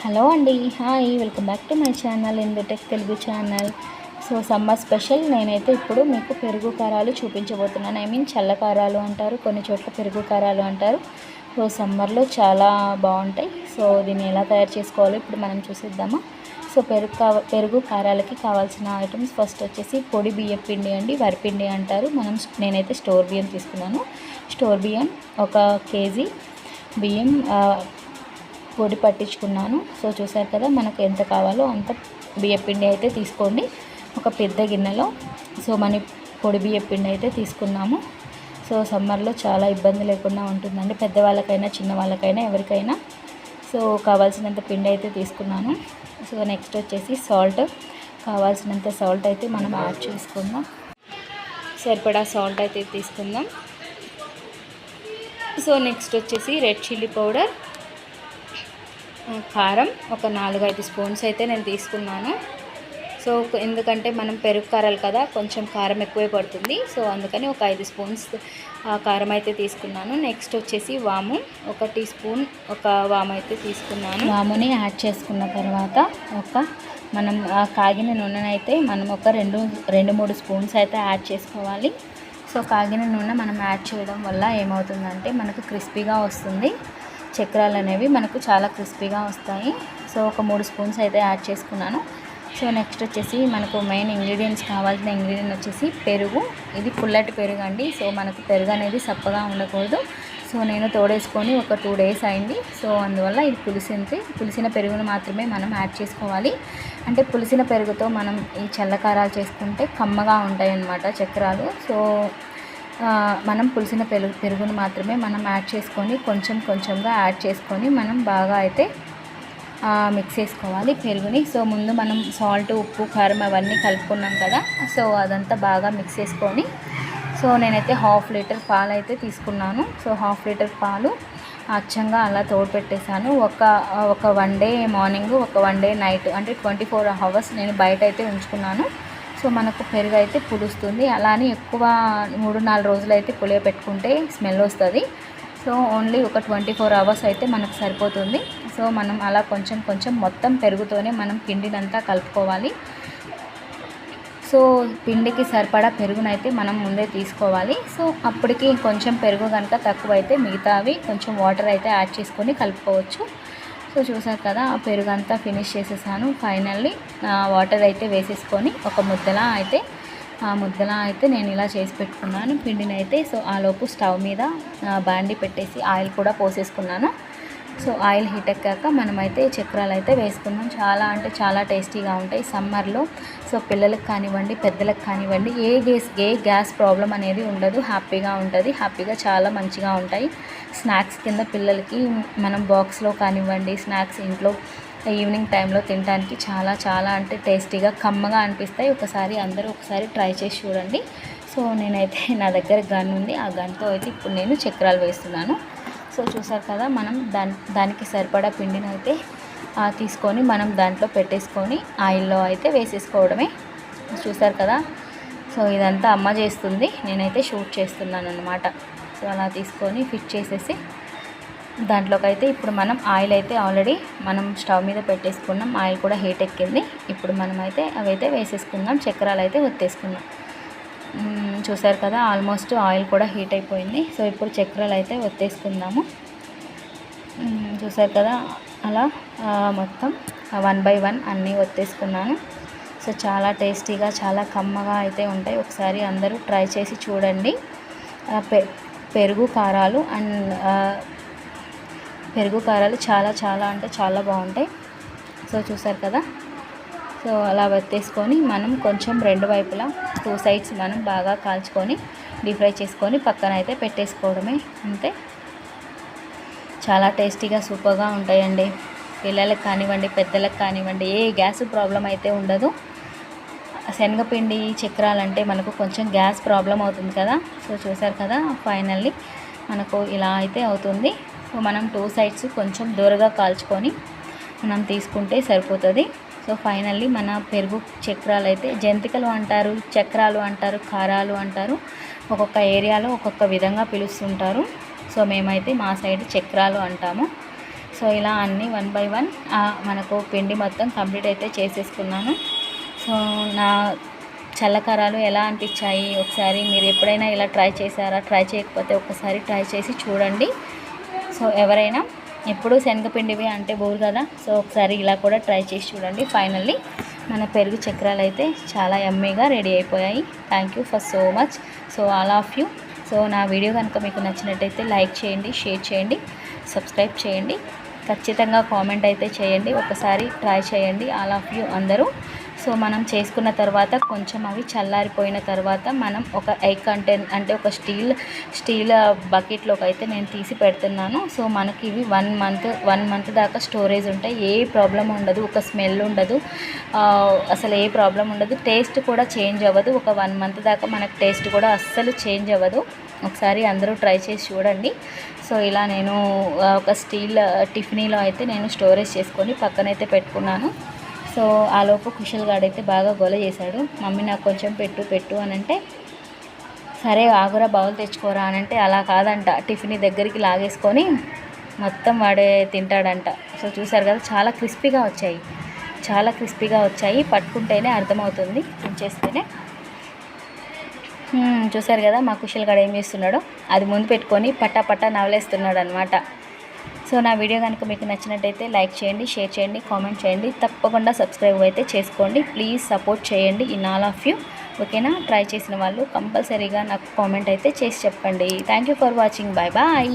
Hello అండి, hi, welcome back to my channel Indutech Telugu channel. So summer special నేనైతే ఇప్పుడు మీకు పెరుగు కారాలు చూపించబోతున్నాను. చల్ల కారాలు అంటారు, కొన్ని చోట్ల పెరుగు కారాలు అంటారు. సో సమ్మర్లో చాలా బాగుంటాయి. సో దీన్ని ఎలా తయారు చేసుకోవాలో ఇప్పుడు మనం చూసేద్దామా. సో పెరుగు కారాలకి కావాల్సిన ఐటమ్స్ ఫస్ట్ వచ్చేసి పొడి బియ్యం పిండి అండి, వరిపిండి అంటారు. నేనైతే స్టోర్ బియ్యం తీసుకున్నాను. స్టోర్ బియ్యం 1 కేజీ బియ్యం పొడి పట్టించుకున్నాను. సో చూసారు కదా, మనకు ఎంత కావాలో అంత బియ్యపిండి అయితే తీసుకోండి ఒక పెద్ద గిన్నెలో. సో మన పొడి బియ్యపిండి అయితే తీసుకున్నాము. సో సమ్మర్లో చాలా ఇబ్బంది లేకుండా ఉంటుందండి, పెద్దవాళ్ళకైనా చిన్నవాళ్ళకైనా ఎవరికైనా. సో కావాల్సినంత పిండి అయితే తీసుకున్నాను. సో నెక్స్ట్ వచ్చేసి సాల్ట్, కావాల్సినంత సాల్ట్ అయితే మనం యాడ్ చేసుకుందాం. సరిపడా సాల్ట్ అయితే తీసుకుందాం. సో నెక్స్ట్ వచ్చేసి రెడ్ చిల్లీ పౌడర్, కారం ఒక 4-5 స్పూన్స్ అయితే నేను తీసుకున్నాను. సో ఎందుకంటే మనం పెరుగు కారాలు కదా, కొంచెం కారం ఎక్కువే పడుతుంది. సో అందుకని ఒక 5 స్పూన్స్ కారం అయితే తీసుకున్నాను. నెక్స్ట్ వచ్చేసి వాము, 1 టీ స్పూన్ వాము అయితే తీసుకున్నాను. వాముని యాడ్ చేసుకున్న తర్వాత మనం కాగిన నూనెనైతే మనం ఒక 2-3 స్పూన్స్ అయితే యాడ్ చేసుకోవాలి. సో కాగిన నూనె మనం యాడ్ చేయడం వల్ల ఏమవుతుందంటే మనకు క్రిస్పీగా వస్తుంది, చక్రాలు అనేవి మనకు చాలా క్రిస్పీగా వస్తాయి. సో ఒక 3 స్పూన్స్ అయితే యాడ్ చేసుకున్నాను. సో నెక్స్ట్ వచ్చేసి మనకు మెయిన్ ఇంగ్రీడియంట్స్, కావాల్సిన ఇంగ్రీడియంట్ వచ్చేసి పెరుగు. ఇది పుల్లటి పెరుగు అండి. సో మనకు పెరుగు అనేది సప్పగా ఉండకూడదు. సో నేను తోడేసుకొని ఒక 2 డేస్ అయింది. సో అందువల్ల ఇది పులిసిన పెరుగును మాత్రమే మనం యాడ్ చేసుకోవాలి. అంటే పులిసిన పెరుగుతో మనం ఈ చల్లకారాలు చేసుకుంటే కమ్మగా ఉంటాయి అన్నమాట చక్రాలు. సో మనం పులిసిన పెరుగును మాత్రమే మనం యాడ్ చేసుకొని కొంచెంగా యాడ్ చేసుకొని మనం బాగా అయితే మిక్స్ చేసుకోవాలి పెరుగుని. సో ముందు మనం సాల్ట్, ఉప్పు, కారం అవన్నీ కలుపుకున్నాం కదా. సో అదంతా బాగా మిక్స్ చేసుకొని, సో నేనైతే 1/2 లీటర్ పాలు అయితే తీసుకున్నాను. సో 1/2 లీటర్ పాలు అచ్చంగా అలా తోడు పెట్టేశాను. ఒక 1 డే మార్నింగ్, ఒక 1 డే నైట్, అంటే 24 hours నేను బయట అయితే ఉంచుకున్నాను. సో మనకు పెరుగు అయితే పులుస్తుంది. అలానే ఎక్కువ 3-4 రోజులు అయితే పులియ పెట్టుకుంటే స్మెల్ వస్తుంది. సో ఓన్లీ ఒక 24 hours అయితే మనకు సరిపోతుంది. సో మనం అలా కొంచెం మొత్తం పెరుగుతోనే మనం పిండినంతా కలుపుకోవాలి. సో పిండికి సరిపడా పెరుగునైతే మనం ముందే తీసుకోవాలి. సో అప్పటికి కొంచెం పెరుగు కనుక తక్కువైతే మిగతావి కొంచెం వాటర్ అయితే యాడ్ చేసుకొని కలుపుకోవచ్చు. సో చూసారు కదా, ఆ పెరుగు అంతా ఫినిష్ చేసేసాను. ఫైనల్లీ వాటర్ అయితే వేసేసుకొని ఒక ముద్దలా అయితే నేను ఇలా చేసి పెట్టుకున్నాను పిండిని అయితే. సో ఆలోపు స్టవ్ మీద బాండి పెట్టేసి ఆయిల్ కూడా పోసేసుకున్నాను. సో ఆయిల్ హీట్ ఎక్కాక మనమైతే చక్రాలు అయితే వేసుకున్నాం. చాలా అంటే చాలా టేస్టీగా ఉంటాయి సమ్మర్లో. సో పిల్లలకు కానివ్వండి, పెద్దలకు కానివ్వండి, ఏ గ్యాస్ ప్రాబ్లం అనేది ఉండదు. హ్యాపీగా ఉంటుంది, హ్యాపీగా చాలా మంచిగా ఉంటాయి. స్నాక్స్ కింద పిల్లలకి మనం బాక్స్లో కానివ్వండి, స్నాక్స్ ఇంట్లో ఈవినింగ్ టైంలో తినడానికి చాలా అంటే టేస్టీగా కమ్మగా అనిపిస్తాయి. అందరూ ఒకసారి ట్రై చేసి చూడండి. సో నేనైతే నా దగ్గర గన్ ఉంది, ఆ గన్తో అయితే ఇప్పుడు నేను చక్రాలు వేస్తున్నాను. సో చూసారు కదా, మనం దానికి సరిపడా పిండిని అయితే తీసుకొని మనం దాంట్లో పెట్టేసుకొని ఆయిల్లో అయితే వేసేసుకోవడమే. చూసారు కదా, సో ఇదంతా అమ్మ చేస్తుంది, నేనైతే షూట్ చేస్తున్నాను అన్నమాట. సో అలా తీసుకొని ఫిట్ చేసేసి దాంట్లోకి అయితే ఇప్పుడు మనం ఆయిల్ అయితే ఆల్రెడీ మనం స్టవ్ మీద పెట్టేసుకున్నాం. ఆయిల్ కూడా హీట్ ఎక్కింది. ఇప్పుడు మనమైతే అవైతే వేసేసుకుందాం, చక్రాలు అయితే ఒత్తేసుకుందాం. చూసారు కదా, ఆల్మోస్ట్ ఆయిల్ కూడా హీట్ అయిపోయింది. సో ఇప్పుడు చక్రాలు అయితే ఒత్తేసుకుందాము. చూసారు కదా, అలా మొత్తం 1 by 1 అన్నీ ఒత్తేసుకున్నాను. సో చాలా టేస్టీగా, చాలా కమ్మగా అయితే ఉంటాయి. ఒకసారి అందరూ ట్రై చేసి చూడండి. పెరుగు కారాలు చాలా అంటే చాలా బాగుంటాయి. సో చూసారు కదా, సో అలా వత్తేసుకొని మనం కొంచెం 2 వైపులా 2 sides మనం బాగా కాల్చుకొని డీప్ ఫ్రై చేసుకొని పక్కన అయితే పెట్టేసుకోవడమే, అంతే. చాలా టేస్టీగా సూపర్గా ఉంటాయండి. పిల్లలకు కానివ్వండి, పెద్దలకు కానివ్వండి, ఏ గ్యాస్ ప్రాబ్లం అయితే ఉండదు. శనగపిండి చక్రాలంటే మనకు కొంచెం గ్యాస్ ప్రాబ్లం అవుతుంది కదా. సో చూసారు కదా, ఫైనల్లీ మనకు ఇలా అయితే అవుతుంది. సో మనం 2 sides కొంచెం దూరగా కాల్చుకొని మనం తీసుకుంటే సరిపోతుంది. సో ఫైనల్లీ మన పెరుగు చక్రాలు అయితే జంతికలు అంటారు, చక్రాలు అంటారు, కారాలు అంటారు. ఒక్కొక్క ఏరియాలో ఒక్కొక్క విధంగా పిలుస్తుంటారు. సో మేమైతే మా సైడ్ చక్రాలు అంటాము. సో ఇలా అన్నీ 1 బై 1 మనకు పిండి మొత్తం కంప్లీట్ అయితే చేసేసుకున్నాను. సో నా చల్లకారాలు ఎలా అనిపించాయి ఒకసారి మీరు ఎప్పుడైనా ఇలా ట్రై చేశారా? ట్రై చేయకపోతే ఒక్కసారి ట్రై చేసి చూడండి. సో ఎవరైనా ఎప్పుడు శనగపిండివి అంటే బోరు కదా, సో ఒకసారి ఇలా కూడా ట్రై చేసి చూడండి. ఫైనల్లీ మన పెరుగు చక్రాలు అయితే చాలా యమ్మీగా రెడీ అయిపోయాయి. Thank you for so much. So all of you. So నా వీడియో కనుక మీకు నచ్చినట్టయితే లైక్ చేయండి, షేర్ చేయండి, సబ్స్క్రైబ్ చేయండి, ఖచ్చితంగా కామెంట్ అయితే చేయండి. ఒకసారి ట్రై చేయండి ఆల్ ఆఫ్ యూ అందరూ. సో మనం చేసుకున్న తర్వాత కొంచెం అవి చల్లారిపోయిన తర్వాత మనం ఒక ఎగ్ కంటైనర్ అంటే ఒక స్టీల్ బకెట్లోకి అయితే నేను తీసి పెడుతున్నాను. సో మనకి ఇవి 1 మంత్ దాకా స్టోరేజ్ ఉంటాయి. ఏ ప్రాబ్లం ఉండదు, ఒక స్మెల్ ఉండదు, అసలు ఏ ప్రాబ్లం ఉండదు. టేస్ట్ కూడా చేంజ్ అవ్వదు. ఒక 1 మంత్ దాకా మనకు టేస్ట్ కూడా అస్సలు చేంజ్ అవ్వదు. ఒకసారి అందరూ ట్రై చేసి చూడండి. సో ఇలా నేను ఒక స్టీల్ టిఫినీలో అయితే నేను స్టోరేజ్ చేసుకొని పక్కనైతే పెట్టుకున్నాను. సో ఆలోపు కుషల్ గాడైతే బాగా గొల చేశాడు. మమ్మీ నాకు కొంచెం పెట్టు అని అంటే, సరే ఆగురా బౌల్ తెచ్చుకోరా అని అంటే అలా కాదంట, టిఫిన్ దగ్గరికి లాగేసుకొని మొత్తం వాడే తింటాడంట. సో చూసారు కదా చాలా క్రిస్పీగా వచ్చాయి. పట్టుకుంటేనే అర్థమవుతుంది, తుంచేస్తేనే. చూసారు కదా మా కుషల్ గాడు ఏం చేస్తున్నాడో, అది ముందు పెట్టుకొని పట్టా నవలేస్తున్నాడు అనమాట. సో నా వీడియో కనుక మీకు నచ్చినట్టయితే లైక్ చేయండి, షేర్ చేయండి, కామెంట్ చేయండి, తప్పకుండా సబ్స్క్రైబ్ అయితే చేసుకోండి. ప్లీజ్ సపోర్ట్ చేయండి ఇన్ ఆల్ ఆఫ్ యూ. ఓకేనా? ట్రై చేసిన వాళ్ళు కంపల్సరీగా నాకు కామెంట్ అయితే చేసి చెప్పండి. Thank you for watching. Bye bye.